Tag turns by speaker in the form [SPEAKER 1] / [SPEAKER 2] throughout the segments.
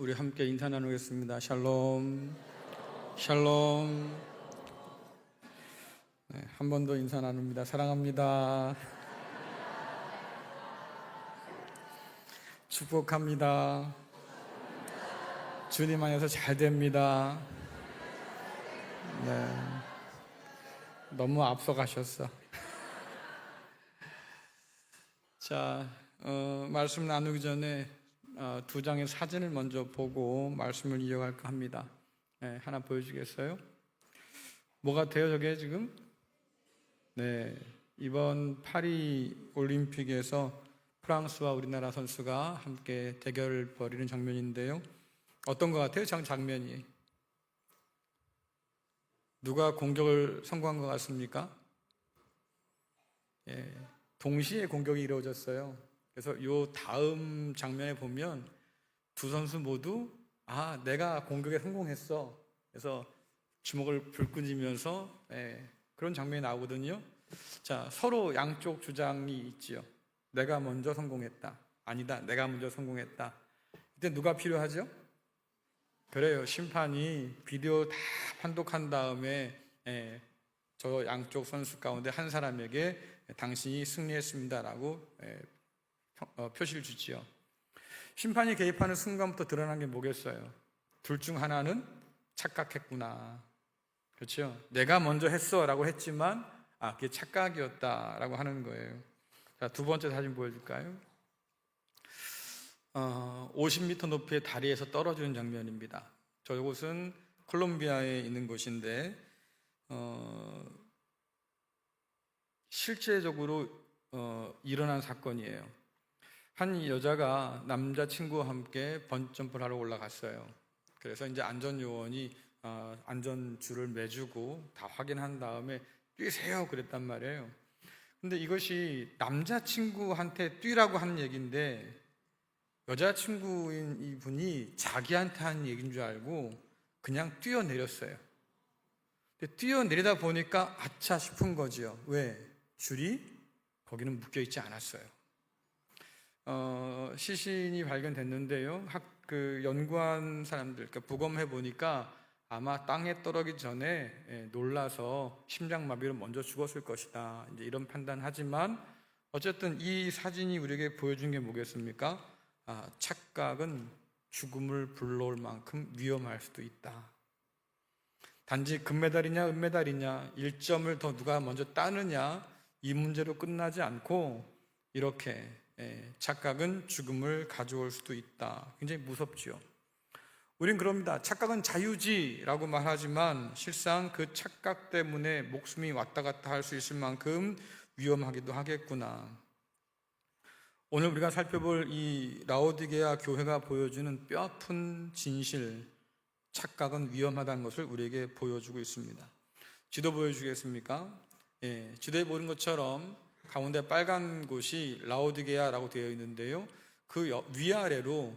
[SPEAKER 1] 우리 함께 인사 나누겠습니다. 샬롬, 샬롬. 네, 한 번 더 인사 나눕니다. 사랑합니다. 축복합니다. 주님 안에서 잘 됩니다. 네, 너무 앞서가셨어. 자, 말씀 나누기 전에 두 장의 사진을 먼저 보고 말씀을 이어갈까 합니다. 네, 하나 보여주겠어요? 뭐 같아요, 저게 지금? 네, 이번 파리 올림픽에서 프랑스와 우리나라 선수가 함께 대결을 벌이는 장면인데요. 어떤 것 같아요, 장면이? 누가 공격을 성공한 것 같습니까? 예, 동시에 공격이 이루어졌어요. 그래서 이 다음 장면에 보면 두 선수 모두 내가 공격에 성공했어. 그래서 주먹을 불끈지면서 그런 장면이 나오거든요. 자, 서로 양쪽 주장이 있지요. 내가 먼저 성공했다. 아니다, 내가 먼저 성공했다. 이때 누가 필요하죠? 그래요. 심판이 비디오 다 판독한 다음에 저 양쪽 선수 가운데 한 사람에게 당신이 승리했습니다라고 표시를 주지요. 심판이 개입하는 순간부터 드러난 게 뭐겠어요? 둘 중 하나는 착각했구나. 그렇죠? 내가 먼저 했어 라고 했지만 그게 착각이었다라고 하는 거예요. 자, 두 번째 사진 보여줄까요? 50m 높이의 다리에서 떨어지는 장면입니다. 저곳은 콜롬비아에 있는 곳인데 실제적으로 일어난 사건이에요. 한 여자가 남자친구와 함께 번지점프를 하러 올라갔어요. 그래서 이제 안전요원이 안전줄을 매주고 다 확인한 다음에 뛰세요 그랬단 말이에요. 근데 이것이 남자친구한테 뛰라고 한 얘기인데 여자친구인 이분이 자기한테 한 얘기인 줄 알고 그냥 뛰어내렸어요. 근데 뛰어내리다 보니까 아차 싶은 거지요. 왜? 줄이 거기는 묶여있지 않았어요. 시신이 발견됐는데요. 연구한 사람들, 그러니까 부검해 보니까 아마 땅에 떨어지기 전에 놀라서 심장마비로 먼저 죽었을 것이다. 이제 이런 판단하지만 어쨌든 이 사진이 우리에게 보여준 게 뭐겠습니까? 착각은 죽음을 불러올 만큼 위험할 수도 있다. 단지 금메달이냐 은메달이냐 1점을 더 누가 먼저 따느냐 이 문제로 끝나지 않고 이렇게 착각은 죽음을 가져올 수도 있다. 굉장히 무섭지요. 우린 그럽니다. 착각은 자유지라고 말하지만 실상 그 착각 때문에 목숨이 왔다 갔다 할 수 있을 만큼 위험하기도 하겠구나. 오늘 우리가 살펴볼 이 라오디게아 교회가 보여주는 뼈아픈 진실, 착각은 위험하다는 것을 우리에게 보여주고 있습니다. 지도 보여주겠습니까? 지도에 보는 것처럼 가운데 빨간 곳이 라오디게아라고 되어 있는데요. 그 위아래로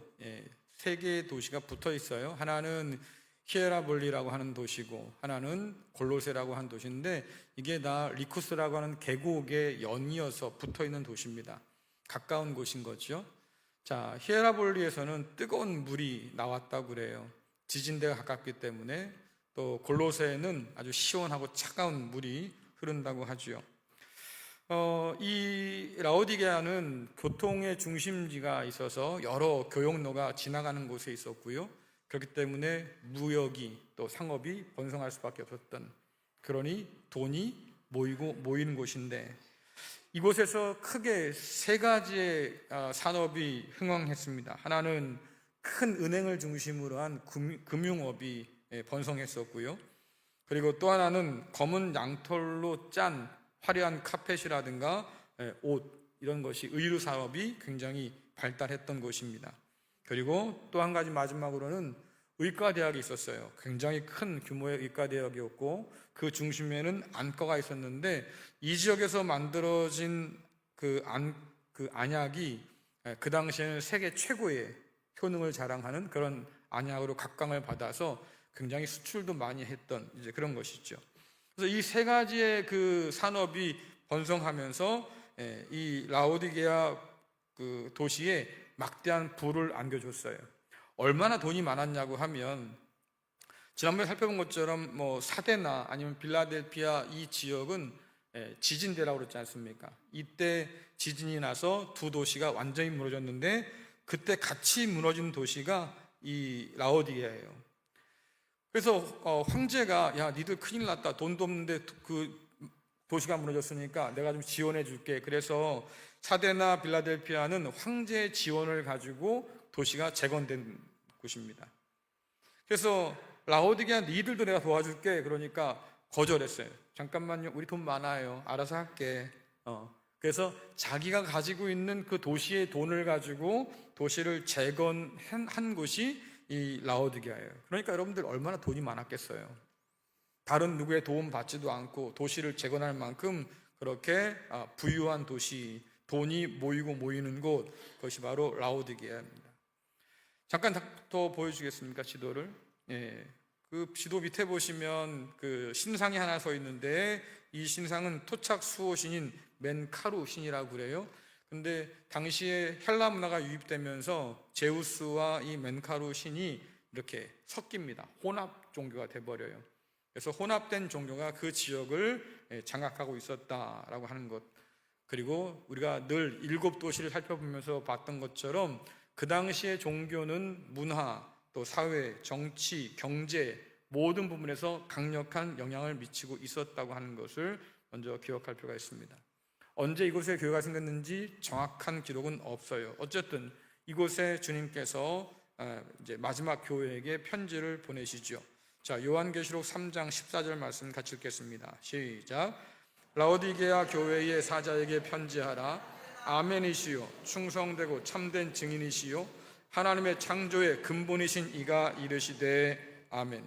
[SPEAKER 1] 세 개의 도시가 붙어 있어요. 하나는 히에라볼리라고 하는 도시고 하나는 골로세라고 하는 도시인데 이게 다 리쿠스라고 하는 계곡에 연이어서 붙어 있는 도시입니다. 가까운 곳인 거죠. 자, 히에라볼리에서는 뜨거운 물이 나왔다고 그래요. 지진대가 가깝기 때문에. 또 골로새는 아주 시원하고 차가운 물이 흐른다고 하죠. 이 라오디게아는 교통의 중심지가 있어서 여러 교역로가 지나가는 곳에 있었고요. 그렇기 때문에 무역이 또 상업이 번성할 수밖에 없었던, 그러니 돈이 모이는 곳인데 이곳에서 크게 세 가지의 산업이 흥황했습니다. 하나는 큰 은행을 중심으로 한 금융업이 번성했었고요. 그리고 또 하나는 검은 양털로 짠 화려한 카펫이라든가 옷, 이런 것이 의류 산업이 굉장히 발달했던 곳입니다. 그리고 또 한 가지 마지막으로는 의과대학이 있었어요. 굉장히 큰 규모의 의과대학이었고 그 중심에는 안과가 있었는데 이 지역에서 만들어진 그 안약이 그 당시에는 세계 최고의 효능을 자랑하는 그런 안약으로 각광을 받아서 굉장히 수출도 많이 했던 이제 그런 것이죠. 그래서 이 세 가지의 그 산업이 번성하면서 이 라오디게아 그 도시에 막대한 부를 안겨줬어요. 얼마나 돈이 많았냐고 하면, 지난번에 살펴본 것처럼 사데나 아니면 빌라델피아 이 지역은 지진대라고 그랬지 않습니까? 이때 지진이 나서 두 도시가 완전히 무너졌는데, 그때 같이 무너진 도시가 이 라오디게아예요. 그래서 황제가, 야, 니들 큰일 났다, 돈도 없는데 그 도시가 무너졌으니까 내가 좀 지원해 줄게. 그래서 사데나 빌라델피아는 황제의 지원을 가지고 도시가 재건된 곳입니다. 그래서 라오디게아, 니들도 내가 도와줄게. 그러니까 거절했어요. 잠깐만요, 우리 돈 많아요, 알아서 할게. 그래서 자기가 가지고 있는 그 도시의 돈을 가지고 도시를 재건한 곳이 이 라오디게아예요. 그러니까 여러분들 얼마나 돈이 많았겠어요. 다른 누구의 도움 받지도 않고 도시를 재건할 만큼 그렇게 부유한 도시, 돈이 모이고 모이는 곳, 그것이 바로 라오디게아입니다. 잠깐 더 보여주겠습니까, 지도를? 그 지도 밑에 보시면 그 신상이 하나 서 있는데, 이 신상은 토착 수호신인 멘카루 신이라고 그래요. 근데 당시에 헬라 문화가 유입되면서 제우스와 이 멘카루 신이 이렇게 섞입니다. 혼합 종교가 돼버려요. 그래서 혼합된 종교가 그 지역을 장악하고 있었다라고 하는 것. 그리고 우리가 늘 7도시를 살펴보면서 봤던 것처럼 그 당시의 종교는 문화, 또 사회, 정치, 경제 모든 부분에서 강력한 영향을 미치고 있었다고 하는 것을 먼저 기억할 필요가 있습니다. 언제 이곳에 교회가 생겼는지 정확한 기록은 없어요. 어쨌든 이곳에 주님께서 이제 마지막 교회에게 편지를 보내시죠. 자, 요한계시록 3장 14절 말씀 같이 읽겠습니다. 시작. 라오디게아 교회의 사자에게 편지하라. 아멘이시요, 충성되고 참된 증인이시요, 하나님의 창조의 근본이신 이가 이르시되 아멘.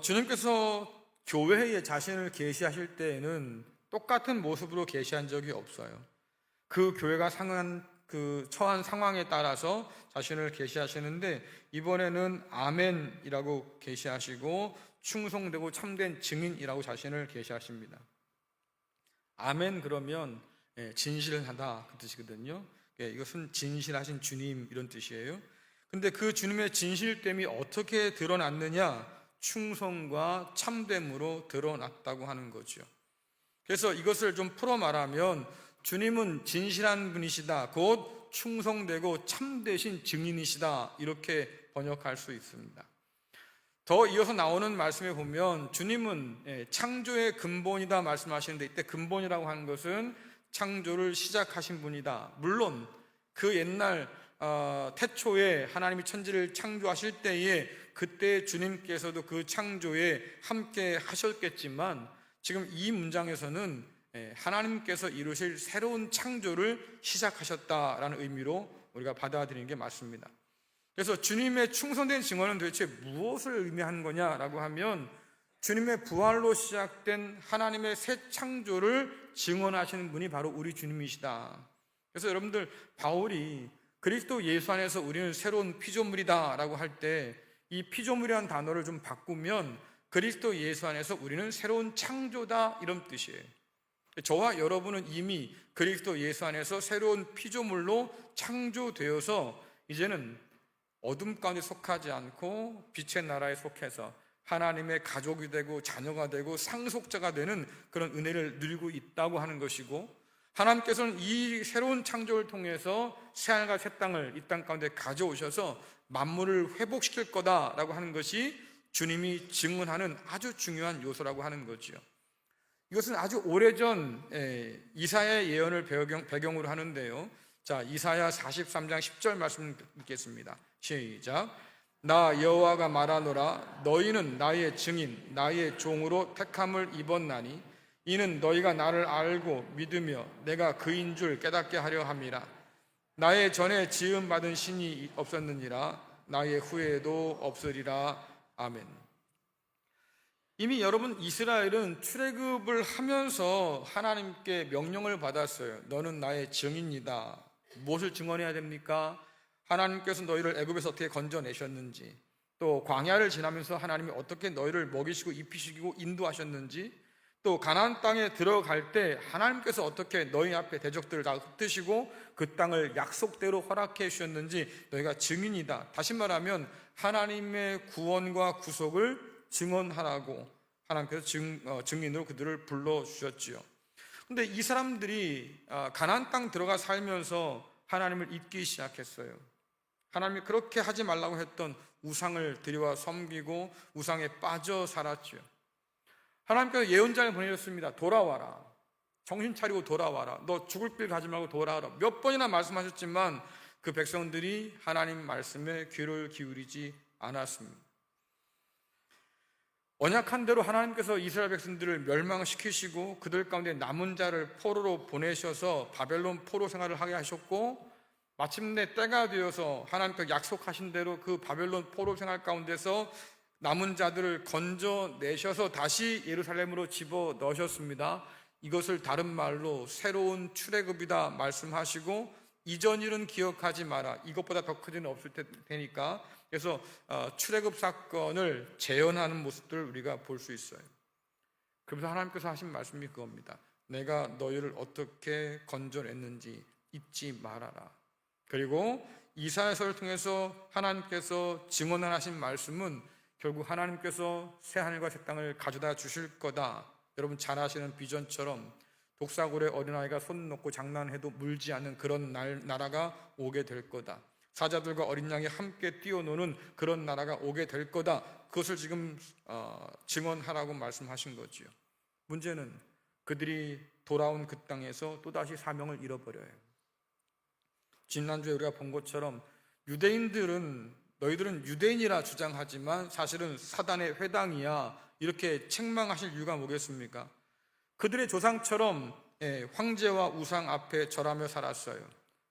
[SPEAKER 1] 주님께서 교회에 자신을 계시하실 때에는 똑같은 모습으로 계시한 적이 없어요. 그 교회가 처한 상황에 따라서 자신을 계시하시는데, 이번에는 아멘이라고 계시하시고 충성되고 참된 증인이라고 자신을 계시하십니다. 아멘 그러면 진실하다 그 뜻이거든요. 이것은 진실하신 주님 이런 뜻이에요. 근데 그 주님의 진실됨이 어떻게 드러났느냐? 충성과 참됨으로 드러났다고 하는 거죠. 그래서 이것을 좀 풀어 말하면, 주님은 진실한 분이시다, 곧 충성되고 참되신 증인이시다, 이렇게 번역할 수 있습니다. 더 이어서 나오는 말씀에 보면 주님은 창조의 근본이다 말씀하시는데, 이때 근본이라고 하는 것은 창조를 시작하신 분이다. 물론 그 옛날 태초에 하나님이 천지를 창조하실 때에 그때 주님께서도 그 창조에 함께 하셨겠지만, 지금 이 문장에서는 하나님께서 이루실 새로운 창조를 시작하셨다라는 의미로 우리가 받아들이는 게 맞습니다. 그래서 주님의 충성된 증언은 도대체 무엇을 의미하는 거냐라고 하면, 주님의 부활로 시작된 하나님의 새 창조를 증언하시는 분이 바로 우리 주님이시다. 그래서 여러분들, 바울이 그리스도 예수 안에서 우리는 새로운 피조물이다 라고 할 때, 이 피조물이라는 단어를 좀 바꾸면 그리스도 예수 안에서 우리는 새로운 창조다, 이런 뜻이에요. 저와 여러분은 이미 그리스도 예수 안에서 새로운 피조물로 창조되어서 이제는 어둠 가운데 속하지 않고 빛의 나라에 속해서 하나님의 가족이 되고 자녀가 되고 상속자가 되는 그런 은혜를 누리고 있다고 하는 것이고, 하나님께서는 이 새로운 창조를 통해서 새하늘과 새 땅을 이 땅 가운데 가져오셔서 만물을 회복시킬 거다라고 하는 것이 주님이 증언하는 아주 중요한 요소라고 하는 거죠. 이것은 아주 오래전 이사야의 예언을 배경으로 하는데요. 자, 이사야 43장 10절 말씀 읽겠습니다. 시작. 나 여호와가 말하노라. 너희는 나의 증인, 나의 종으로 택함을 입었나니 이는 너희가 나를 알고 믿으며 내가 그인 줄 깨닫게 하려 함이라. 나의 전에 지음 받은 신이 없었느니라. 나의 후에도 없으리라. 아멘. 이미 여러분, 이스라엘은 출애굽을 하면서 하나님께 명령을 받았어요. 너는 나의 증인이다. 무엇을 증언해야 됩니까? 하나님께서 너희를 애굽에서 어떻게 건져내셨는지, 또 광야를 지나면서 하나님이 어떻게 너희를 먹이시고 입히시고 인도하셨는지, 또 가나안 땅에 들어갈 때 하나님께서 어떻게 너희 앞에 대적들을 다 흩으시고 그 땅을 약속대로 허락해 주셨는지 너희가 증인이다. 다시 말하면 하나님의 구원과 구속을 증언하라고 하나님께서 증인으로 그들을 불러주셨지요. 근데 이 사람들이 가나안 땅 들어가 살면서 하나님을 잊기 시작했어요. 하나님이 그렇게 하지 말라고 했던 우상을 들여와 섬기고 우상에 빠져 살았죠. 하나님께서 예언자를 보내셨습니다. 돌아와라. 정신 차리고 돌아와라. 너 죽을 길 가지 말고 돌아와라. 몇 번이나 말씀하셨지만 그 백성들이 하나님 말씀에 귀를 기울이지 않았습니다. 언약한 대로 하나님께서 이스라엘 백성들을 멸망시키시고 그들 가운데 남은 자를 포로로 보내셔서 바벨론 포로 생활을 하게 하셨고, 마침내 때가 되어서 하나님께서 약속하신 대로 그 바벨론 포로 생활 가운데서 남은 자들을 건져내셔서 다시 예루살렘으로 집어넣으셨습니다. 이것을 다른 말로 새로운 출애굽이다 말씀하시고, 이전 일은 기억하지 마라. 이것보다 더 큰 일은 없을 테니까. 그래서 출애굽 사건을 재현하는 모습들을 우리가 볼 수 있어요. 그러면서 하나님께서 하신 말씀이 그겁니다. 내가 너희를 어떻게 건져냈는지 잊지 말아라. 그리고 이사야서를 통해서 하나님께서 증언하신 말씀은 결국 하나님께서 새하늘과 새 땅을 가져다 주실 거다. 여러분 잘 아시는 비전처럼 독사골에 어린아이가 손 놓고 장난해도 물지 않는 그런 나라가 오게 될 거다. 사자들과 어린 양이 함께 뛰어노는 그런 나라가 오게 될 거다. 그것을 지금 증언하라고 말씀하신 거지요. 문제는 그들이 돌아온 그 땅에서 또다시 사명을 잃어버려요. 지난주에 우리가 본 것처럼 유대인들은 너희들은 유대인이라 주장하지만 사실은 사단의 회당이야, 이렇게 책망하실 이유가 뭐겠습니까? 그들의 조상처럼 황제와 우상 앞에 절하며 살았어요.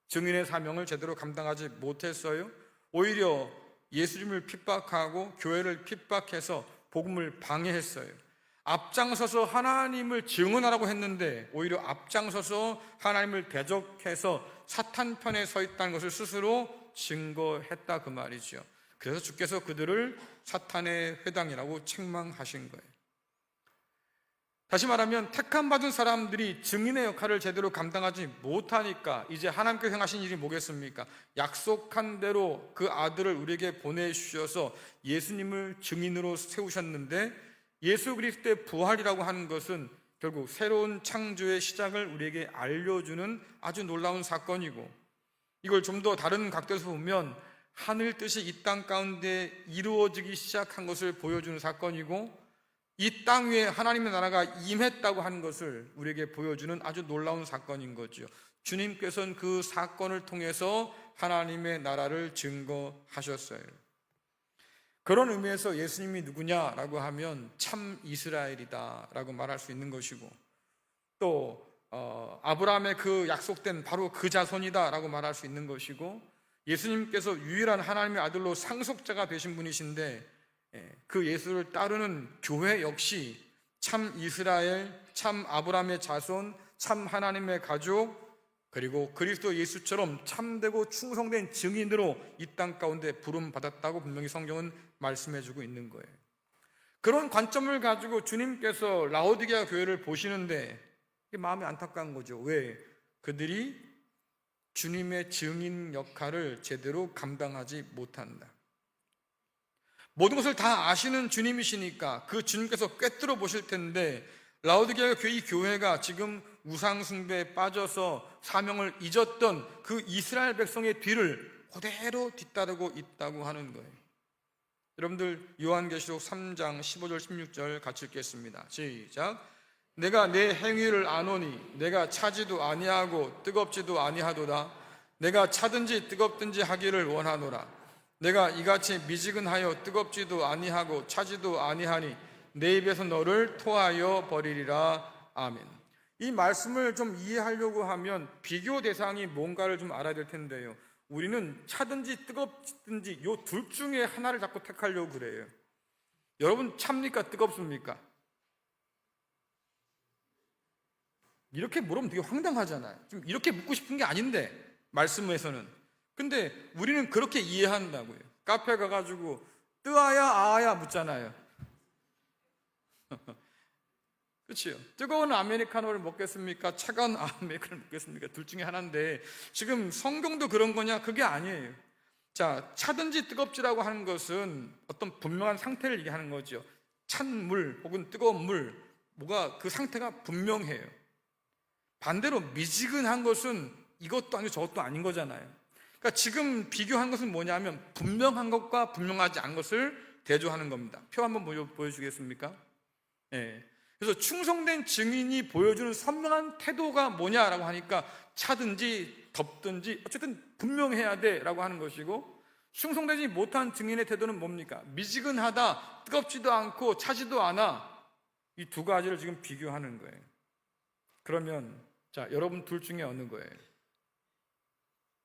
[SPEAKER 1] 증인의 사명을 제대로 감당하지 못했어요. 오히려 예수님을 핍박하고 교회를 핍박해서 복음을 방해했어요. 앞장서서 하나님을 증언하라고 했는데 오히려 앞장서서 하나님을 대적해서 사탄 편에 서 있다는 것을 스스로 증거했다, 그 말이죠. 그래서 주께서 그들을 사탄의 회당이라고 책망하신 거예요. 다시 말하면 택함 받은 사람들이 증인의 역할을 제대로 감당하지 못하니까 이제 하나님께서 행하신 일이 뭐겠습니까? 약속한 대로 그 아들을 우리에게 보내주셔서 예수님을 증인으로 세우셨는데, 예수 그리스도의 부활이라고 하는 것은 결국 새로운 창조의 시작을 우리에게 알려주는 아주 놀라운 사건이고, 이걸 좀 더 다른 각도에서 보면 하늘 뜻이 이 땅 가운데 이루어지기 시작한 것을 보여주는 사건이고, 이 땅 위에 하나님의 나라가 임했다고 하는 것을 우리에게 보여주는 아주 놀라운 사건인 거죠. 주님께서는 그 사건을 통해서 하나님의 나라를 증거하셨어요. 그런 의미에서 예수님이 누구냐라고 하면 참 이스라엘이다라고 말할 수 있는 것이고, 또 아브라함의 그 약속된 바로 그 자손이다라고 말할 수 있는 것이고, 예수님께서 유일한 하나님의 아들로 상속자가 되신 분이신데 그 예수를 따르는 교회 역시 참 이스라엘, 참 아브라함의 자손, 참 하나님의 가족, 그리고 그리스도 예수처럼 참되고 충성된 증인으로 이 땅 가운데 부름받았다고 분명히 성경은 말씀해주고 있는 거예요. 그런 관점을 가지고 주님께서 라오디게아 교회를 보시는데 마음이 안타까운 거죠. 왜? 그들이 주님의 증인 역할을 제대로 감당하지 못한다. 모든 것을 다 아시는 주님이시니까 그 주님께서 꿰뚫어 보실 텐데, 라오디게아 이 교회가 지금 우상 숭배에 빠져서 사명을 잊었던 그 이스라엘 백성의 뒤를 그대로 뒤따르고 있다고 하는 거예요. 여러분들 요한계시록 3장 15절 16절 같이 읽겠습니다. 시작. 내가 내 행위를 아노니 내가 차지도 아니하고 뜨겁지도 아니하도다. 내가 차든지 뜨겁든지 하기를 원하노라. 내가 이같이 미지근하여 뜨겁지도 아니하고 차지도 아니하니 내 입에서 너를 토하여 버리리라. 아멘. 이 말씀을 좀 이해하려고 하면 비교 대상이 뭔가를 좀 알아야 될 텐데요, 우리는 차든지 뜨겁든지 요 둘 중에 하나를 자꾸 택하려고 그래요. 여러분 찹니까 뜨겁습니까? 이렇게 물으면 되게 황당하잖아요. 좀 이렇게 묻고 싶은 게 아닌데 말씀에서는. 근데 우리는 그렇게 이해한다고요. 카페 가가지고 뜨아야 아야 묻잖아요. 그렇죠? 뜨거운 아메리카노를 먹겠습니까? 차가운 아메리카노를 먹겠습니까? 둘 중에 하나인데 지금 성경도 그런 거냐? 그게 아니에요. 자, 차든지 뜨겁지라고 하는 것은 어떤 분명한 상태를 얘기하는 거죠. 찬 물 혹은 뜨거운 물, 뭐가 그 상태가 분명해요. 반대로 미지근한 것은 이것도 아니고 저것도 아닌 거잖아요. 그러니까 지금 비교한 것은 뭐냐면 분명한 것과 분명하지 않은 것을 대조하는 겁니다. 표 한번 보여주겠습니까? 예. 그래서 충성된 증인이 보여주는 선명한 태도가 뭐냐라고 하니까 차든지 덥든지 어쨌든 분명해야 돼라고 하는 것이고, 충성되지 못한 증인의 태도는 뭡니까? 미지근하다, 뜨겁지도 않고 차지도 않아. 이 두 가지를 지금 비교하는 거예요. 그러면 자, 여러분 둘 중에 어느 거예요?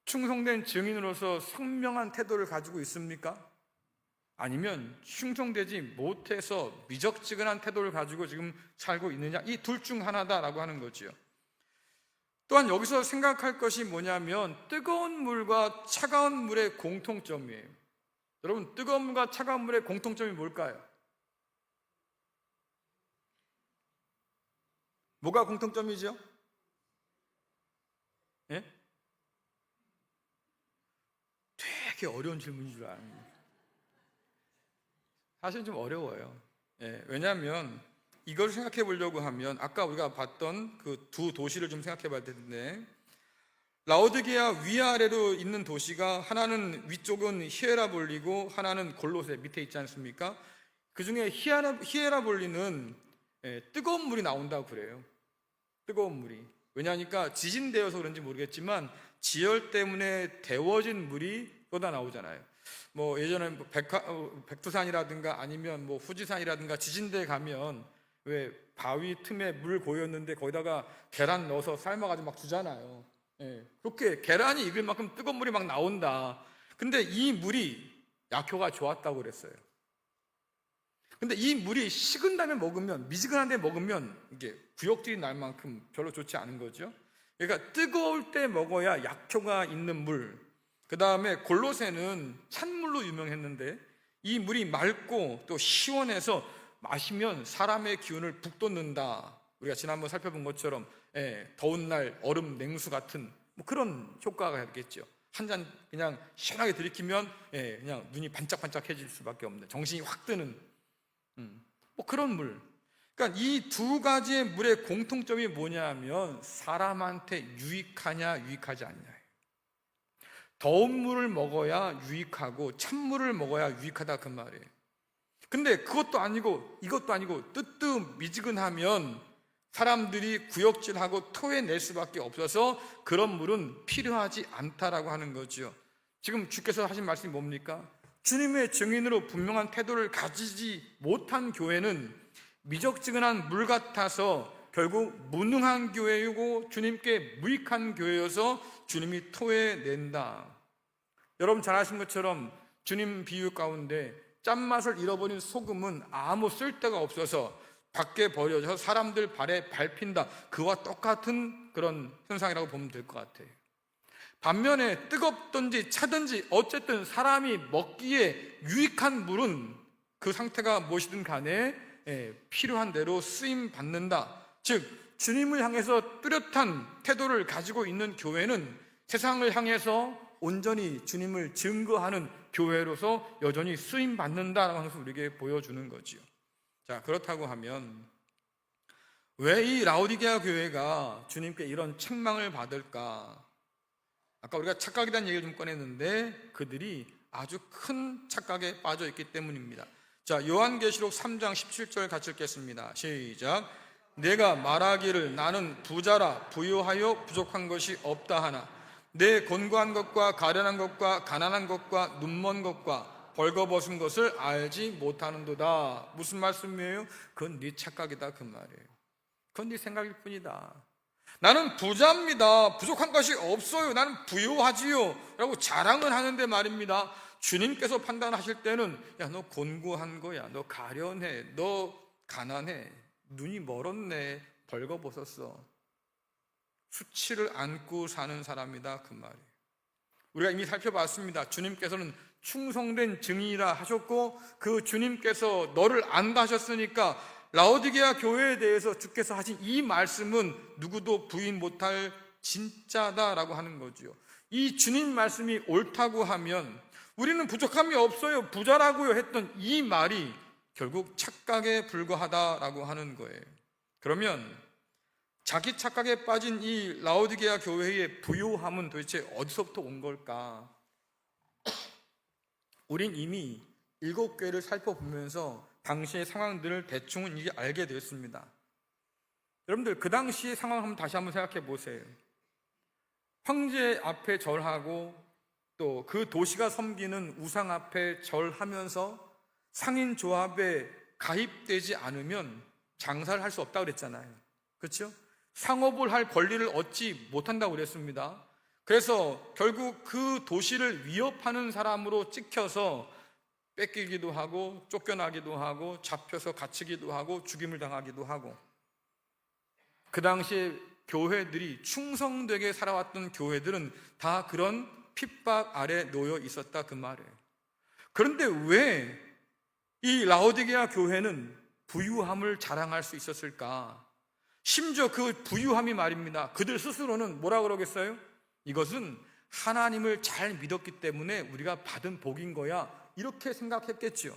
[SPEAKER 1] 충성된 증인으로서 선명한 태도를 가지고 있습니까? 아니면 충성되지 못해서 미적지근한 태도를 가지고 지금 살고 있느냐? 이 둘 중 하나다라고 하는 거지요. 또한 여기서 생각할 것이 뭐냐면 뜨거운 물과 차가운 물의 공통점이에요. 여러분, 뜨거운 물과 차가운 물의 공통점이 뭘까요? 뭐가 공통점이죠? 예? 되게 어려운 질문인 줄 아는. 사실 좀 어려워요. 예, 왜냐하면 이걸 생각해 보려고 하면 아까 우리가 봤던 그 두 도시를 좀 생각해 봐야 되는데, 라오디게아 위아래로 있는 도시가 하나는 위쪽은 히에라볼리고 하나는 골로새 밑에 있지 않습니까? 그 중에 히에라볼리는 뜨거운 물이 나온다고 그래요. 뜨거운 물이. 왜냐하니까 지진되어서 그런지 모르겠지만 지열 때문에 데워진 물이 쏟아 나오잖아요. 뭐 예전에 백두산이라든가 아니면 뭐 후지산이라든가 지진대에 가면 왜 바위 틈에 물 고였는데 거기다가 계란 넣어서 삶아가지고 막 주잖아요. 예, 그렇게 계란이 익을 만큼 뜨거운 물이 막 나온다. 근데 이 물이 약효가 좋았다고 그랬어요. 근데 이 물이 식은 다음에 먹으면, 미지근한 데 먹으면 이게 구역질이 날 만큼 별로 좋지 않은 거죠. 그러니까 뜨거울 때 먹어야 약효가 있는 물. 그 다음에 골로새는 찬물로 유명했는데 이 물이 맑고 또 시원해서 마시면 사람의 기운을 북돋는다. 우리가 지난번 살펴본 것처럼 더운 날 얼음 냉수 같은 뭐 그런 효과가 있겠죠. 한 잔 그냥 시원하게 들이키면 그냥 눈이 반짝반짝해질 수밖에 없는, 정신이 확 드는 뭐 그런 물. 그러니까 이 두 가지의 물의 공통점이 뭐냐면 사람한테 유익하냐 유익하지 않냐. 더운 물을 먹어야 유익하고 찬물을 먹어야 유익하다 그 말이에요. 근데 그것도 아니고 이것도 아니고 뜨뜻미지근하면 사람들이 구역질하고 토해낼 수밖에 없어서 그런 물은 필요하지 않다라고 하는 거죠. 지금 주께서 하신 말씀이 뭡니까? 주님의 증인으로 분명한 태도를 가지지 못한 교회는 미적지근한 물 같아서 결국 무능한 교회이고 주님께 무익한 교회여서 주님이 토해낸다. 여러분 잘 아시는 것처럼 주님 비유 가운데 짠맛을 잃어버린 소금은 아무 쓸데가 없어서 밖에 버려져서 사람들 발에 밟힌다. 그와 똑같은 그런 현상이라고 보면 될 것 같아요. 반면에 뜨겁든지 차든지 어쨌든 사람이 먹기에 유익한 물은 그 상태가 무엇이든 간에 필요한 대로 쓰임 받는다. 즉 주님을 향해서 뚜렷한 태도를 가지고 있는 교회는 세상을 향해서 온전히 주님을 증거하는 교회로서 여전히 쓰임 받는다라는 것을 우리에게 보여주는 거지요. 자, 그렇다고 하면 왜 이 라오디게아 교회가 주님께 이런 책망을 받을까? 아까 우리가 착각에 대한 얘기를 좀 꺼냈는데 그들이 아주 큰 착각에 빠져 있기 때문입니다. 자, 요한계시록 3장 17절 같이 읽겠습니다. 시작. 내가 말하기를 나는 부자라 부유하여 부족한 것이 없다 하나 내 곤고한 것과 가련한 것과 가난한 것과 눈먼 것과 벌거벗은 것을 알지 못하는도다. 무슨 말씀이에요? 그건 네 착각이다 그 말이에요. 그건 네 생각일 뿐이다. 나는 부자입니다. 부족한 것이 없어요. 나는 부유하지요. 라고 자랑을 하는데 말입니다. 주님께서 판단하실 때는 야, 너 곤고한 거야. 너 가련해. 너 가난해. 눈이 멀었네. 벌거벗었어. 수치를 안고 사는 사람이다 그 말이에요. 우리가 이미 살펴봤습니다. 주님께서는 충성된 증인이라 하셨고 그 주님께서 너를 안다 하셨으니까 라오디게아 교회에 대해서 주께서 하신 이 말씀은 누구도 부인 못할 진짜다라고 하는 거지요. 이 주님 말씀이 옳다고 하면 우리는 부족함이 없어요, 부자라고요 했던 이 말이 결국 착각에 불과하다라고 하는 거예요. 그러면 자기 착각에 빠진 이 라오디게아 교회의 부요함은 도대체 어디서부터 온 걸까? 우린 이미 7교회를 살펴보면서 당시의 상황들을 대충은 이게 알게 되었습니다. 여러분들 그 당시의 상황을 다시 한번 생각해 보세요. 황제 앞에 절하고 또 그 도시가 섬기는 우상 앞에 절하면서 상인 조합에 가입되지 않으면 장사를 할 수 없다고 그랬잖아요. 그렇죠? 상업을 할 권리를 얻지 못한다고 그랬습니다. 그래서 결국 그 도시를 위협하는 사람으로 찍혀서 뺏기기도 하고 쫓겨나기도 하고 잡혀서 갇히기도 하고 죽임을 당하기도 하고, 그 당시에 교회들이 충성되게 살아왔던 교회들은 다 그런 핍박 아래 놓여 있었다 그 말이에요. 그런데 왜 이 라오디게아 교회는 부유함을 자랑할 수 있었을까? 심지어 그 부유함이 말입니다, 그들 스스로는 뭐라 그러겠어요? 이것은 하나님을 잘 믿었기 때문에 우리가 받은 복인 거야, 이렇게 생각했겠죠.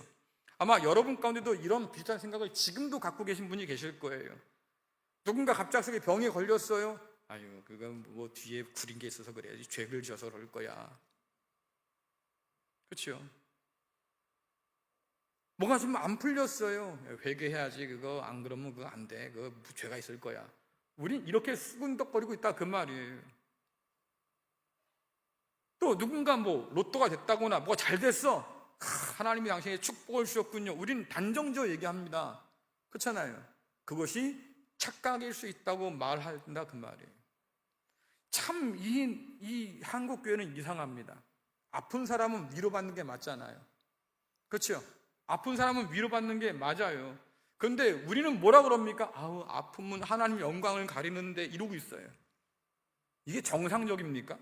[SPEAKER 1] 아마 여러분 가운데도 이런 비슷한 생각을 지금도 갖고 계신 분이 계실 거예요. 누군가 갑작스럽게 병에 걸렸어요. 아유, 그건 뭐 뒤에 구린 게 있어서 그래야지, 죄를 지어서 그럴 거야. 그렇죠? 뭐가 좀 안 풀렸어요. 회개해야지, 그거 안 그러면 그거 안 돼, 그거 죄가 있을 거야. 우린 이렇게 수근덕거리고 있다 그 말이에요. 또 누군가 뭐 로또가 됐다거나 뭐가 잘 됐어, 하나님이 당신에게 축복을 주셨군요, 우린 단정지어 얘기합니다. 그렇잖아요. 그것이 착각일 수 있다고 말한다 그 말이에요. 참 이 한국 교회는 이상합니다. 아픈 사람은 위로받는 게 맞잖아요. 그렇죠? 아픈 사람은 위로받는 게 맞아요. 그런데 우리는 뭐라 그럽니까? 아우, 아픔은 하나님 영광을 가리는데, 이러고 있어요. 이게 정상적입니까?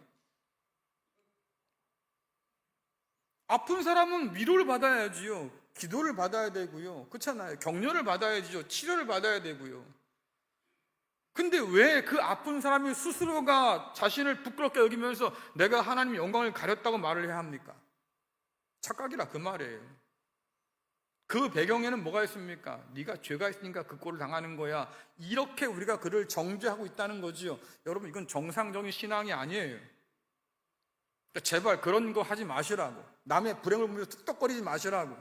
[SPEAKER 1] 아픈 사람은 위로를 받아야지요, 기도를 받아야 되고요, 그렇잖아요. 격려를 받아야지요, 치료를 받아야 되고요. 근데 왜 그 아픈 사람이 스스로가 자신을 부끄럽게 여기면서 내가 하나님 영광을 가렸다고 말을 해야 합니까? 착각이라 그 말이에요. 그 배경에는 뭐가 있습니까? 네가 죄가 있으니까 그 꼴을 당하는 거야, 이렇게 우리가 그를 정죄하고 있다는 거지요. 여러분, 이건 정상적인 신앙이 아니에요. 그러니까 제발 그런 거 하지 마시라고, 남의 불행을 보면서 뚝뚝거리지 마시라고.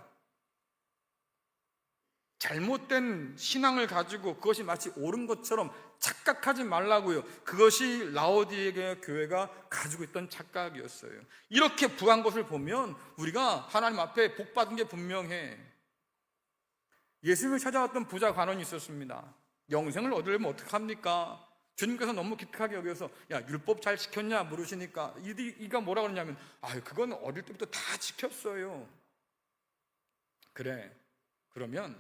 [SPEAKER 1] 잘못된 신앙을 가지고 그것이 마치 옳은 것처럼 착각하지 말라고요. 그것이 라오디게아 교회가 가지고 있던 착각이었어요. 이렇게 부한 것을 보면 우리가 하나님 앞에 복 받은 게 분명해. 예수님을 찾아왔던 부자 관원이 있었습니다. 영생을 얻으려면 어떡합니까? 주님께서 너무 기특하게 여겨서 야, 율법 잘 지켰냐 물으시니까 이가 뭐라 그러냐면, 아유, 그건 어릴 때부터 다 지켰어요. 그래, 그러면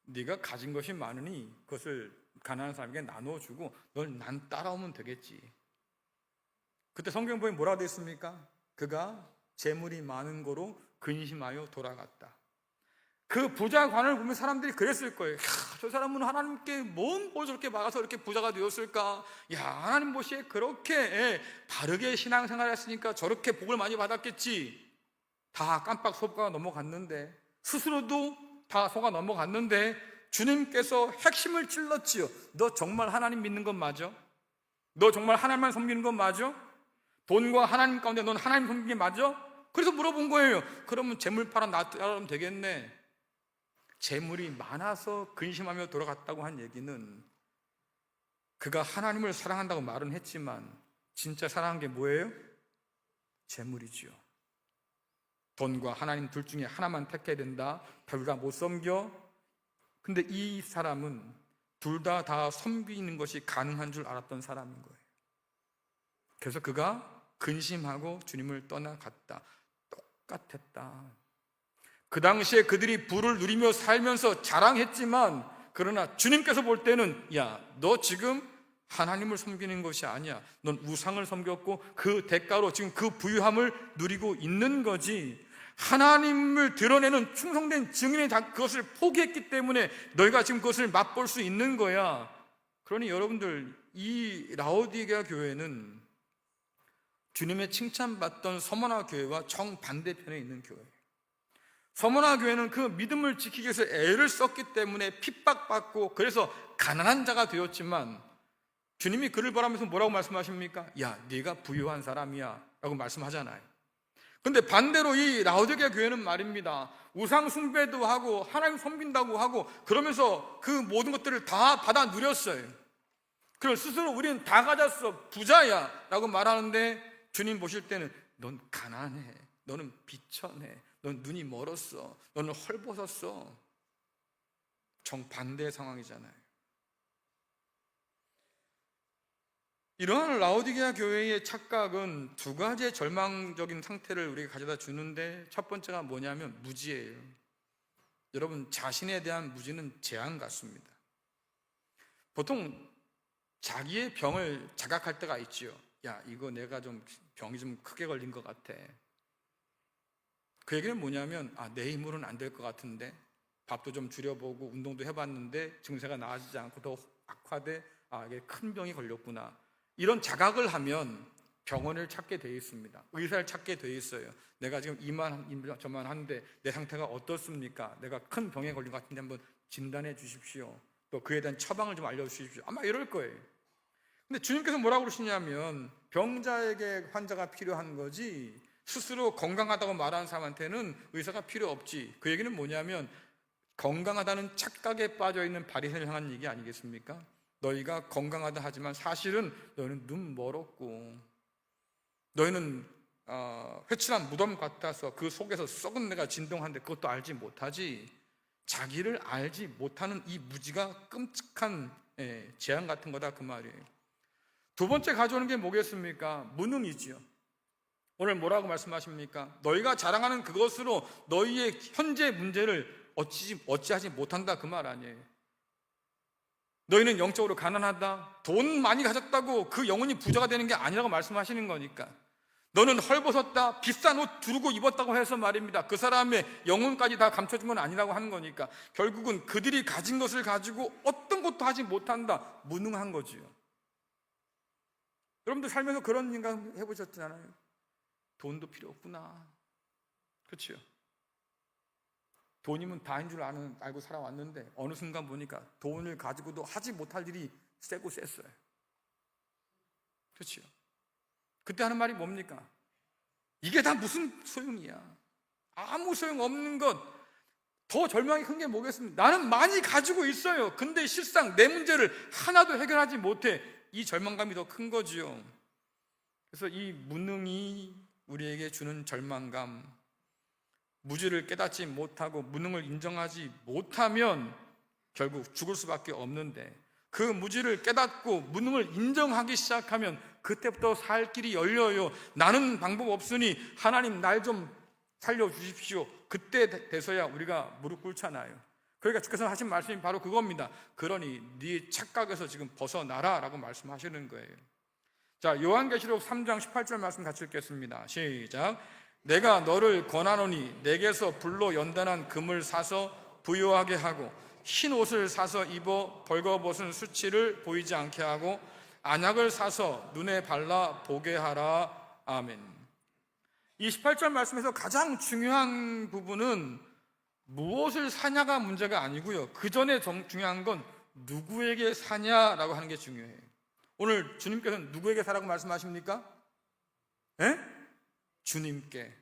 [SPEAKER 1] 네가 가진 것이 많으니 그것을 가난한 사람에게 나눠주고 난 따라오면 되겠지. 그때 성경 보면 뭐라고 되어 있습니까? 그가 재물이 많은 거로 근심하여 돌아갔다. 그 부자관을 보면 사람들이 그랬을 거예요. 저 사람은 하나님께 뭔 뭘 저렇게 막아서 이렇게 부자가 되었을까? 야, 하나님 보시에 그렇게 바르게 신앙생활 했으니까 저렇게 복을 많이 받았겠지. 다 깜빡 속아 넘어갔는데, 스스로도 다 속아 넘어갔는데 주님께서 핵심을 찔렀지요. 너 정말 하나님 믿는 건 맞아? 너 정말 하나님만 섬기는 건 맞아? 돈과 하나님 가운데 넌 하나님 섬기는 게 맞아? 그래서 물어본 거예요. 그러면 재물 팔아 나가면 되겠네. 재물이 많아서 근심하며 돌아갔다고 한 얘기는 그가 하나님을 사랑한다고 말은 했지만 진짜 사랑한 게 뭐예요? 재물이지요. 돈과 하나님 둘 중에 하나만 택해야 된다, 둘 다 못 섬겨. 근데 이 사람은 둘 다 섬기는 것이 가능한 줄 알았던 사람인 거예요. 그래서 그가 근심하고 주님을 떠나갔다. 똑같았다. 그 당시에 그들이 부를 누리며 살면서 자랑했지만, 그러나 주님께서 볼 때는 야, 너 지금 하나님을 섬기는 것이 아니야. 넌 우상을 섬겼고 그 대가로 지금 그 부유함을 누리고 있는 거지. 하나님을 드러내는 충성된 증인이 다 그것을 포기했기 때문에 너희가 지금 그것을 맛볼 수 있는 거야. 그러니 여러분들, 이 라오디게아 교회는 주님의 칭찬받던 서머나 교회와 정반대편에 있는 교회예요. 서머나 교회는 그 믿음을 지키기 위해서 애를 썼기 때문에 핍박받고 그래서 가난한 자가 되었지만, 주님이 그를 바라면서 뭐라고 말씀하십니까? 야, 네가 부유한 사람이야 라고 말씀하잖아요. 근데 반대로 이 라오디게아 교회는 말입니다, 우상 숭배도 하고 하나님 섬긴다고 하고 그러면서 그 모든 것들을 다 받아 누렸어요. 그럼 스스로 우리는 다 가졌어, 부자야 라고 말하는데, 주님 보실 때는 넌 가난해, 너는 비천해, 넌 눈이 멀었어, 너는 헐벗었어. 정반대의 상황이잖아요. 이러한 라오디게아 교회의 착각은 두 가지의 절망적인 상태를 우리에게 가져다 주는데, 첫 번째가 뭐냐면 무지예요. 여러분, 자신에 대한 무지는 재앙 같습니다. 보통 자기의 병을 자각할 때가 있지요. 야, 이거 내가 좀 병이 좀 크게 걸린 것 같아. 그 얘기는 뭐냐면, 내 힘으로는 안 될 것 같은데, 밥도 좀 줄여보고 운동도 해봤는데 증세가 나아지지 않고 더 악화돼, 이게 큰 병이 걸렸구나. 이런 자각을 하면 병원을 찾게 되어 있습니다. 의사를 찾게 되어 있어요. 내가 지금 저만 하는데 내 상태가 어떻습니까? 내가 큰 병에 걸린 것 같은데 한번 진단해 주십시오. 또 그에 대한 처방을 좀 알려주십시오. 아마 이럴 거예요. 근데 주님께서 뭐라고 그러시냐면, 병자에게 환자가 필요한 거지 스스로 건강하다고 말하는 사람한테는 의사가 필요 없지. 그 얘기는 뭐냐면, 건강하다는 착각에 빠져있는 바리새인을 향한 얘기 아니겠습니까? 너희가 건강하다 하지만 사실은 너희는 눈 멀었고, 너희는 회칠한 무덤 같아서 그 속에서 썩은 내가 진동하는데 그것도 알지 못하지. 자기를 알지 못하는 이 무지가 끔찍한 재앙 같은 거다, 그 말이에요. 두 번째 가져오는 게 뭐겠습니까? 무능이지요. 오늘 뭐라고 말씀하십니까? 너희가 자랑하는 그것으로 너희의 현재 문제를 어찌하지 못한다, 그 말 아니에요. 너희는 영적으로 가난하다, 돈 많이 가졌다고 그 영혼이 부자가 되는 게 아니라고 말씀하시는 거니까. 너는 헐벗었다, 비싼 옷 두르고 입었다고 해서 말입니다, 그 사람의 영혼까지 다 감춰준 건 아니라고 하는 거니까 결국은 그들이 가진 것을 가지고 어떤 것도 하지 못한다, 무능한 거지요. 여러분들 살면서 그런 생각 해보셨잖아요. 돈도 필요 없구나. 그렇죠? 돈이면 다인 줄 알고 살아왔는데 어느 순간 보니까 돈을 가지고도 하지 못할 일이 세고 셌어요. 그렇죠? 그때 하는 말이 뭡니까? 이게 다 무슨 소용이야. 아무 소용 없는 것. 더 절망이 큰 게 뭐겠습니까? 나는 많이 가지고 있어요. 근데 실상 내 문제를 하나도 해결하지 못해. 이 절망감이 더 큰 거지요. 그래서 이 무능이 우리에게 주는 절망감, 무지를 깨닫지 못하고 무능을 인정하지 못하면 결국 죽을 수밖에 없는데, 그 무지를 깨닫고 무능을 인정하기 시작하면 그때부터 살 길이 열려요. 나는 방법 없으니 하나님 날 좀 살려주십시오. 그때 돼서야 우리가 무릎 꿇잖아요. 그러니까 주께서 하신 말씀이 바로 그겁니다. 그러니 네 착각에서 지금 벗어나라 라고 말씀하시는 거예요. 자, 요한계시록 3장 18절 말씀 같이 읽겠습니다. 시작. 내가 너를 권하노니 내게서 불로 연단한 금을 사서 부요하게 하고 흰 옷을 사서 입어 벌거벗은 수치를 보이지 않게 하고 안약을 사서 눈에 발라 보게 하라. 아멘. 이 18절 말씀에서 가장 중요한 부분은 무엇을 사냐가 문제가 아니고요, 그 전에 중요한 건 누구에게 사냐라고 하는 게 중요해요. 오늘 주님께서는 누구에게 사라고 말씀하십니까? 에? 주님께.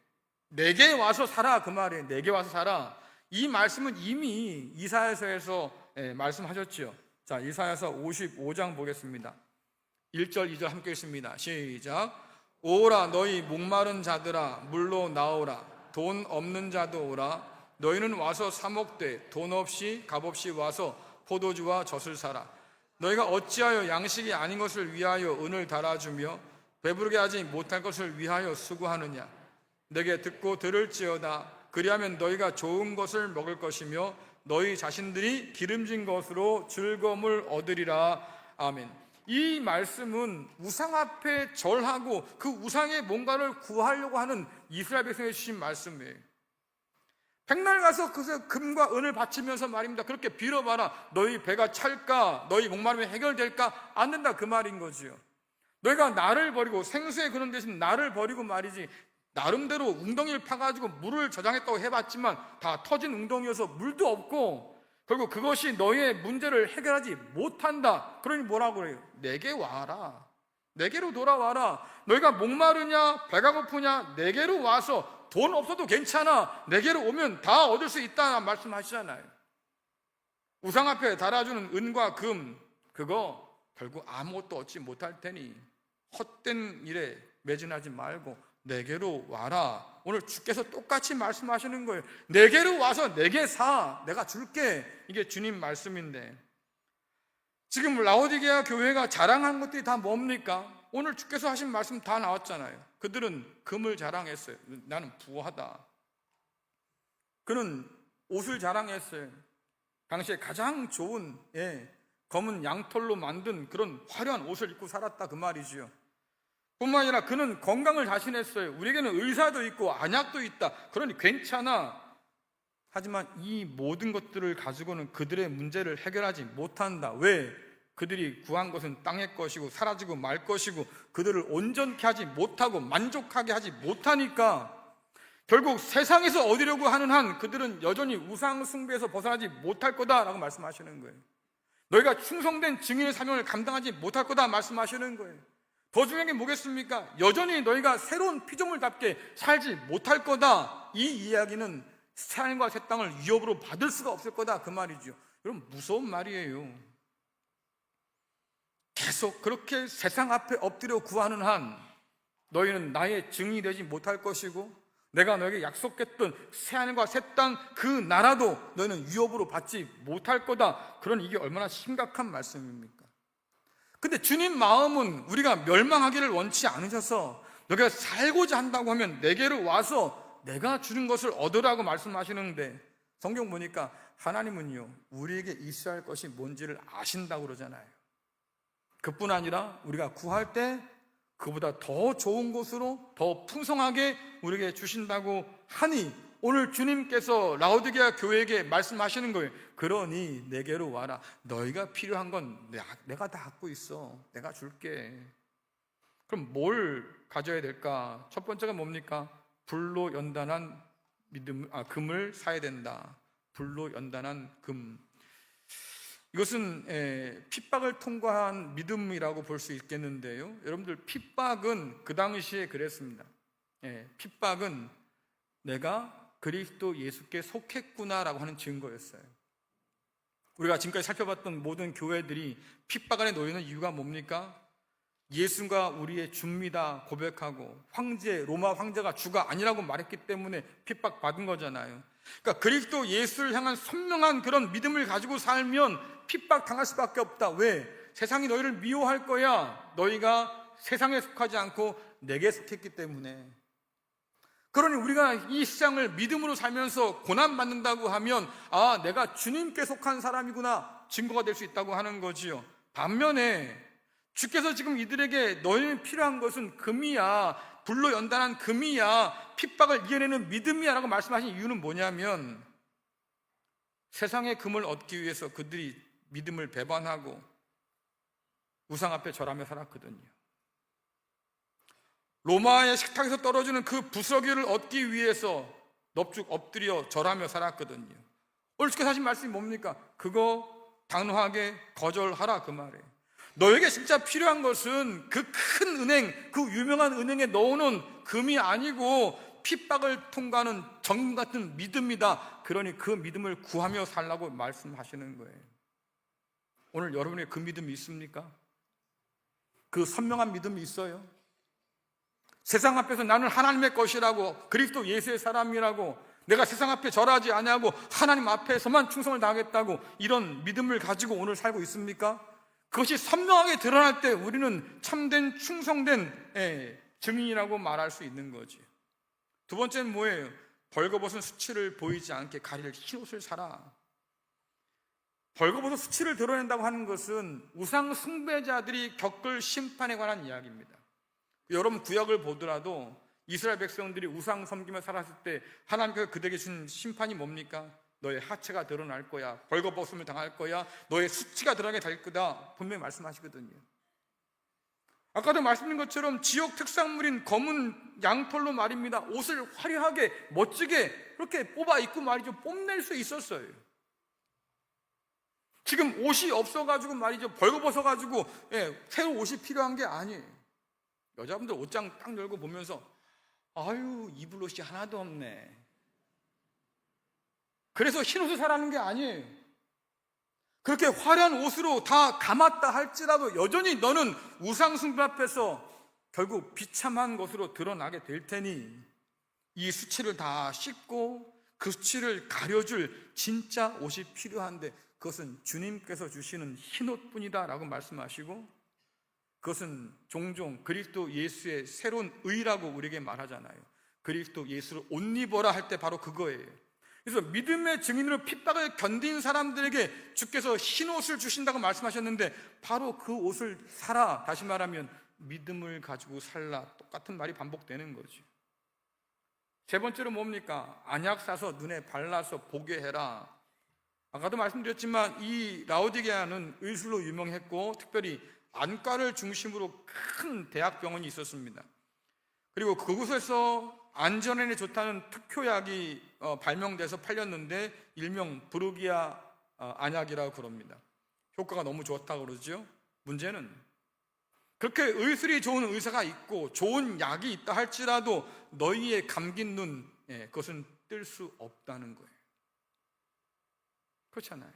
[SPEAKER 1] 내게 와서 살아, 그 말이에요. 내게 와서 살아. 이 말씀은 이미 이사야서에서 말씀하셨죠. 자, 이사야서 55장 보겠습니다. 1절 2절 함께 읽습니다. 시작. 오라 너희 목마른 자들아 물로 나오라. 돈 없는 자도 오라. 너희는 와서 사 먹되 돈 없이 값 없이 와서 포도주와 젖을 사라. 너희가 어찌하여 양식이 아닌 것을 위하여 은을 달아주며 배부르게 하지 못할 것을 위하여 수고하느냐. 내게 듣고 들을지어다. 그리하면 너희가 좋은 것을 먹을 것이며 너희 자신들이 기름진 것으로 즐거움을 얻으리라. 아멘. 이 말씀은 우상 앞에 절하고 그 우상의 뭔가를 구하려고 하는 이스라엘 백성에 주신 말씀이에요. 백날 가서 그래서 금과 은을 바치면서 말입니다. 그렇게 빌어봐라. 너희 배가 찰까? 너희 목마름이 해결될까? 안 된다 그 말인 거지요. 너희가 나를 버리고 생수의 그런 대신 나를 버리고 말이지, 나름대로 웅덩이를 파가지고 물을 저장했다고 해봤지만 다 터진 웅덩이여서 물도 없고, 결국 그것이 너희의 문제를 해결하지 못한다. 그러니 뭐라고 그래요? 내게 와라. 내게로 돌아와라. 너희가 목마르냐 배가 고프냐 내게로 와서, 돈 없어도 괜찮아 내게로 오면 다 얻을 수 있다 말씀하시잖아요. 우상 앞에 달아주는 은과 금, 그거 결국 아무것도 얻지 못할 테니 헛된 일에 매진하지 말고 내게로 와라. 오늘 주께서 똑같이 말씀하시는 거예요. 내게로 와서 내게 사, 내가 줄게. 이게 주님 말씀인데, 지금 라오디게아 교회가 자랑한 것들이 다 뭡니까? 오늘 주께서 하신 말씀 다 나왔잖아요. 그들은 금을 자랑했어요. 나는 부하다. 그는 옷을 자랑했어요. 당시에 가장 좋은 검은 양털로 만든 그런 화려한 옷을 입고 살았다 그 말이지요. 뿐만 아니라 그는 건강을 자신했어요. 우리에게는 의사도 있고 안약도 있다. 그러니 괜찮아. 하지만 이 모든 것들을 가지고는 그들의 문제를 해결하지 못한다. 왜? 그들이 구한 것은 땅의 것이고 사라지고 말 것이고 그들을 온전케 하지 못하고 만족하게 하지 못하니까 결국 세상에서 얻으려고 하는 한 그들은 여전히 우상 숭배에서 벗어나지 못할 거다라고 말씀하시는 거예요. 너희가 충성된 증인의 사명을 감당하지 못할 거다 말씀하시는 거예요. 더 중요한 게 뭐겠습니까? 여전히 너희가 새로운 피조물답게 살지 못할 거다. 이 이야기는 새하늘과 새 땅을 위협으로 받을 수가 없을 거다 그 말이죠. 여러분, 무서운 말이에요. 계속 그렇게 세상 앞에 엎드려 구하는 한 너희는 나의 증인이 되지 못할 것이고, 내가 너에게 약속했던 새하늘과 새 땅 그 나라도 너희는 위협으로 받지 못할 거다. 그러니 이게 얼마나 심각한 말씀입니까? 근데 주님 마음은 우리가 멸망하기를 원치 않으셔서 너희가 살고자 한다고 하면 내게로 와서 내가 주는 것을 얻으라고 말씀하시는데, 성경 보니까 하나님은요 우리에게 있어야 할 것이 뭔지를 아신다고 그러잖아요. 그뿐 아니라 우리가 구할 때 그보다 더 좋은 곳으로 더 풍성하게 우리에게 주신다고 하니, 오늘 주님께서 라오디게아 교회에게 말씀하시는 거예요. 그러니 내게로 와라. 너희가 필요한 건 내가 다 갖고 있어. 내가 줄게. 그럼 뭘 가져야 될까? 첫 번째가 뭡니까? 불로 연단한 금을 사야 된다. 불로 연단한 금. 이것은 핍박을 통과한 믿음이라고 볼 수 있겠는데요. 여러분들, 핍박은 그 당시에 그랬습니다. 핍박은 내가 그리스도 예수께 속했구나라고 하는 증거였어요. 우리가 지금까지 살펴봤던 모든 교회들이 핍박 안에 놓이는 이유가 뭡니까? 예수가 우리의 주입니다 고백하고 로마 황제가 주가 아니라고 말했기 때문에 핍박받은 거잖아요. 그러니까 그리스도 예수를 향한 선명한 그런 믿음을 가지고 살면 핍박 당할 수밖에 없다. 왜? 세상이 너희를 미워할 거야. 너희가 세상에 속하지 않고 내게 속했기 때문에. 그러니 우리가 이 세상을 믿음으로 살면서 고난받는다고 하면 내가 주님께 속한 사람이구나 증거가 될 수 있다고 하는 거지요. 반면에 주께서 지금 이들에게 너희는 필요한 것은 금이야, 불로 연단한 금이야, 핍박을 이겨내는 믿음이야 라고 말씀하신 이유는 뭐냐면, 세상의 금을 얻기 위해서 그들이 믿음을 배반하고 우상 앞에 절하며 살았거든요. 로마의 식탁에서 떨어지는 그 부스러기를 얻기 위해서 넙죽 엎드려 절하며 살았거든요. 오늘 주께서 하신 말씀이 뭡니까? 그거 단호하게 거절하라 그 말이에요. 너에게 진짜 필요한 것은 그 큰 은행, 그 유명한 은행에 넣어놓은 금이 아니고 핍박을 통과하는 정금 같은 믿음이다. 그러니 그 믿음을 구하며 살라고 말씀하시는 거예요. 오늘 여러분의 그 믿음이 있습니까? 그 선명한 믿음이 있어요? 세상 앞에서 나는 하나님의 것이라고, 그리스도 예수의 사람이라고, 내가 세상 앞에 절하지 아니하고 하나님 앞에서만 충성을 다하겠다고, 이런 믿음을 가지고 오늘 살고 있습니까? 그것이 선명하게 드러날 때 우리는 참된 충성된 증인이라고 말할 수 있는 거지. 두 번째는 뭐예요? 벌거벗은 수치를 보이지 않게 가릴 흰옷을 사라. 벌거벗은 수치를 드러낸다고 하는 것은 우상 숭배자들이 겪을 심판에 관한 이야기입니다. 여러분, 구약을 보더라도 이스라엘 백성들이 우상 섬기며 살았을 때 하나님께서 그들에게 주신 심판이 뭡니까? 너의 하체가 드러날 거야, 벌거벗음을 당할 거야, 너의 수치가 드러나게 될 거다, 분명히 말씀하시거든요. 아까도 말씀드린 것처럼 지역 특산물인 검은 양털로 말입니다, 옷을 화려하게 멋지게 그렇게 뽑아 입고 말이죠, 뽐낼 수 있었어요. 지금 옷이 없어가지고 말이죠, 벌거벗어가지고 새로 옷이 필요한 게 아니에요. 여자분들 옷장 딱 열고 보면서 아유, 입을 옷이 하나도 없네. 그래서 흰 옷을 사라는 게 아니에요. 그렇게 화려한 옷으로 다 감았다 할지라도 여전히 너는 우상숭배 앞에서 결국 비참한 것으로 드러나게 될 테니 이 수치를 다 씻고 그 수치를 가려줄 진짜 옷이 필요한데 그것은 주님께서 주시는 흰 옷뿐이다 라고 말씀하시고, 그것은 종종 그리스도 예수의 새로운 의라고 우리에게 말하잖아요. 그리스도 예수를 옷 입어라 할 때 바로 그거예요. 그래서 믿음의 증인으로 핍박을 견딘 사람들에게 주께서 흰 옷을 주신다고 말씀하셨는데 바로 그 옷을 사라, 다시 말하면 믿음을 가지고 살라, 똑같은 말이 반복되는 거죠. 세 번째로 뭡니까? 안약 사서 눈에 발라서 보게 해라. 아까도 말씀드렸지만 이 라오디게아는 의술로 유명했고 특별히 안과를 중심으로 큰 대학병원이 있었습니다. 그리고 그곳에서 안전에 좋다는 특효약이 발명돼서 팔렸는데 일명 브루기아 안약이라고 그럽니다. 효과가 너무 좋다고 그러죠. 문제는 그렇게 의술이 좋은 의사가 있고 좋은 약이 있다 할지라도 너희의 감긴 눈, 그것은 뜰 수 없다는 거예요. 그렇잖아요.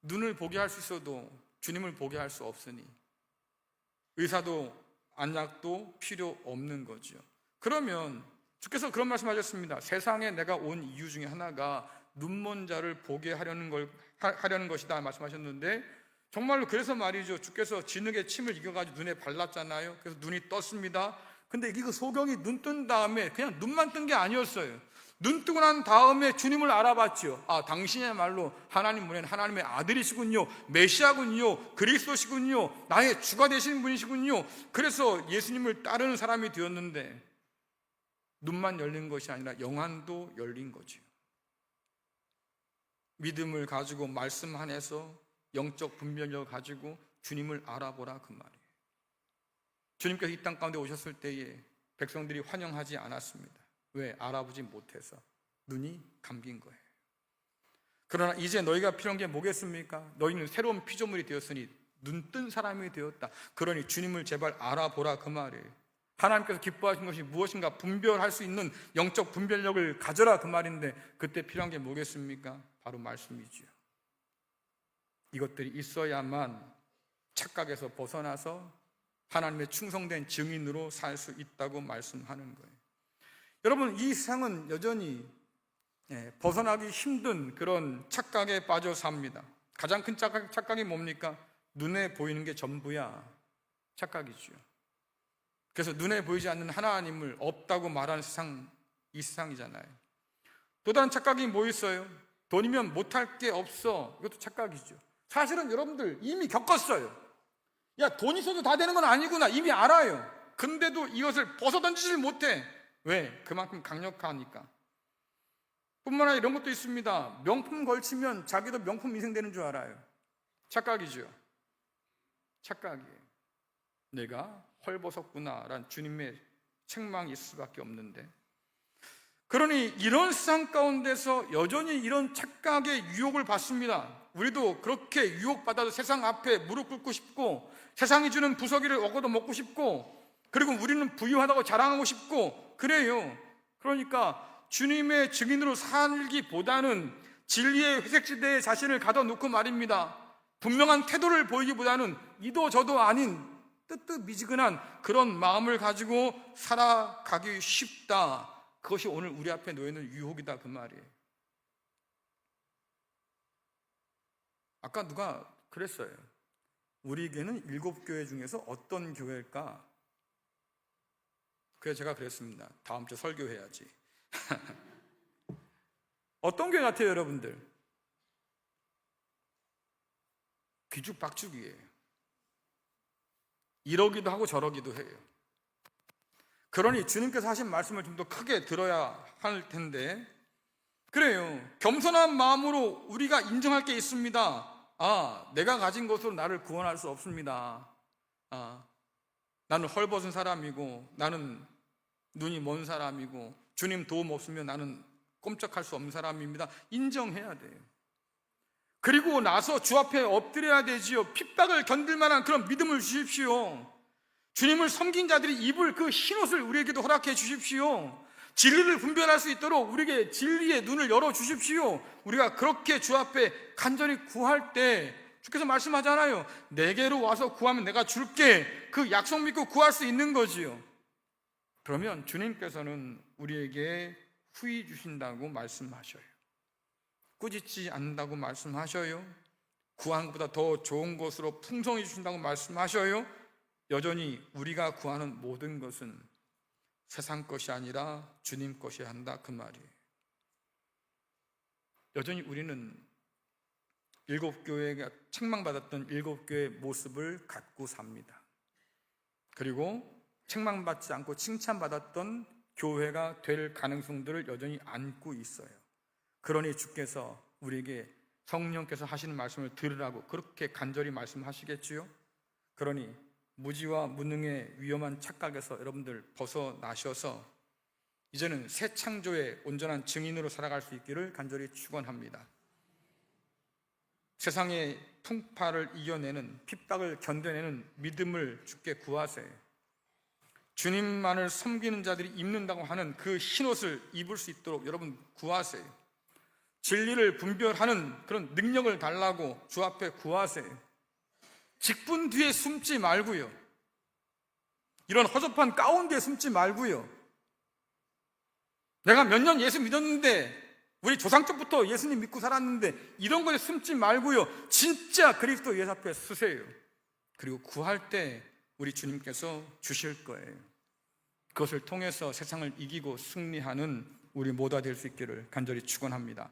[SPEAKER 1] 눈을 보게 할 수 있어도 주님을 보게 할 수 없으니 의사도 안약도 필요 없는 거죠. 그러면 주께서 그런 말씀하셨습니다. 세상에 내가 온 이유 중에 하나가 눈먼 자를 보게 하려는 것이다 말씀하셨는데, 정말로 그래서 말이죠, 주께서 진흙에 침을 이겨가지고 눈에 발랐잖아요. 그래서 눈이 떴습니다. 근데 이거 소경이 눈 뜬 다음에 그냥 눈만 뜬 게 아니었어요. 눈 뜨고 난 다음에 주님을 알아봤죠. 아, 당신이야말로 하나님 보낸 하나님의 아들이시군요, 메시아군요, 그리스도시군요, 나의 주가 되시는 분이시군요. 그래서 예수님을 따르는 사람이 되었는데 눈만 열린 것이 아니라 영안도 열린 거죠. 믿음을 가지고 말씀 안에서 영적 분별력을 가지고 주님을 알아보라, 그 말이에요. 주님께서 이 땅 가운데 오셨을 때에 백성들이 환영하지 않았습니다. 왜? 알아보지 못해서 눈이 감긴 거예요. 그러나 이제 너희가 필요한 게 뭐겠습니까? 너희는 새로운 피조물이 되었으니 눈뜬 사람이 되었다. 그러니 주님을 제발 알아보라, 그 말이에요. 하나님께서 기뻐하신 것이 무엇인가 분별할 수 있는 영적 분별력을 가져라, 그 말인데 그때 필요한 게 뭐겠습니까? 바로 말씀이죠. 이것들이 있어야만 착각에서 벗어나서 하나님의 충성된 증인으로 살 수 있다고 말씀하는 거예요. 여러분, 이 세상은 여전히 벗어나기 힘든 그런 착각에 빠져 삽니다. 가장 큰 착각이 뭡니까? 눈에 보이는 게 전부야. 착각이죠. 그래서 눈에 보이지 않는 하나님을 없다고 말하는 세상, 이 세상이잖아요. 또 다른 착각이 뭐 있어요? 돈이면 못할 게 없어. 이것도 착각이죠. 사실은 여러분들 이미 겪었어요. 야, 돈 있어도 다 되는 건 아니구나, 이미 알아요. 근데도 이것을 벗어던지질 못해. 왜? 그만큼 강력하니까. 뿐만 아니라 이런 것도 있습니다. 명품 걸치면 자기도 명품 인생 되는 줄 알아요. 착각이죠. 착각이에요. 내가 헐벗었구나 라는 주님의 책망이 있을 수밖에 없는데, 그러니 이런 세상 가운데서 여전히 이런 착각의 유혹을 받습니다. 우리도 그렇게 유혹받아도 세상 앞에 무릎 꿇고 싶고, 세상이 주는 부서기를 얻어 먹고 싶고, 그리고 우리는 부유하다고 자랑하고 싶고 그래요. 그러니까 주님의 증인으로 살기보다는 진리의 회색지대에 자신을 가둬놓고 말입니다, 분명한 태도를 보이기보다는 이도 저도 아닌 뜨뜻미지근한 그런 마음을 가지고 살아가기 쉽다. 그것이 오늘 우리 앞에 놓여있는 유혹이다, 그 말이에요. 아까 누가 그랬어요. 우리에게는 7교회 중에서 어떤 교회일까? 그래서 제가 그랬습니다. 다음 주 설교해야지. 어떤 교회 같아요, 여러분들? 뒤죽박죽이에요. 이러기도 하고 저러기도 해요. 그러니 주님께서 하신 말씀을 좀 더 크게 들어야 할 텐데, 그래요. 겸손한 마음으로 우리가 인정할 게 있습니다. 내가 가진 것으로 나를 구원할 수 없습니다. 나는 헐벗은 사람이고, 나는 눈이 먼 사람이고, 주님 도움 없으면 나는 꼼짝할 수 없는 사람입니다. 인정해야 돼요. 그리고 나서 주 앞에 엎드려야 되지요. 핍박을 견딜 만한 그런 믿음을 주십시오. 주님을 섬긴 자들이 입을 그 흰옷을 우리에게도 허락해 주십시오. 진리를 분별할 수 있도록 우리에게 진리의 눈을 열어 주십시오. 우리가 그렇게 주 앞에 간절히 구할 때 주께서 말씀하잖아요. 내게로 와서 구하면 내가 줄게. 그 약속 믿고 구할 수 있는 거지요. 그러면 주님께서는 우리에게 후히 주신다고 말씀하셔요. 꾸짖지 않는다고 말씀하셔요. 구하는 것보다 더 좋은 것으로 풍성히 주신다고 말씀하셔요. 여전히 우리가 구하는 모든 것은 세상 것이 아니라 주님 것이어야 한다, 그 말이에요. 여전히 우리는 일곱 교회가 책망받았던 일곱 교회의 모습을 갖고 삽니다. 그리고 책망받지 않고 칭찬받았던 교회가 될 가능성들을 여전히 안고 있어요. 그러니 주께서 우리에게 성령께서 하시는 말씀을 들으라고 그렇게 간절히 말씀하시겠지요. 그러니 무지와 무능의 위험한 착각에서 여러분들 벗어나셔서 이제는 새 창조의 온전한 증인으로 살아갈 수 있기를 간절히 축원합니다. 세상의 풍파를 이겨내는, 핍박을 견뎌내는 믿음을 주께 구하세요. 주님만을 섬기는 자들이 입는다고 하는 그 흰옷을 입을 수 있도록 여러분 구하세요. 진리를 분별하는 그런 능력을 달라고 주 앞에 구하세요. 직분 뒤에 숨지 말고요. 이런 허접한 가운 뒤에 숨지 말고요. 내가 몇 년 예수 믿었는데, 우리 조상 때부터 예수님 믿고 살았는데, 이런 거에 숨지 말고요. 진짜 그리스도 예수 앞에 서세요. 그리고 구할 때 우리 주님께서 주실 거예요. 그것을 통해서 세상을 이기고 승리하는 우리 모두가 될 수 있기를 간절히 축원합니다.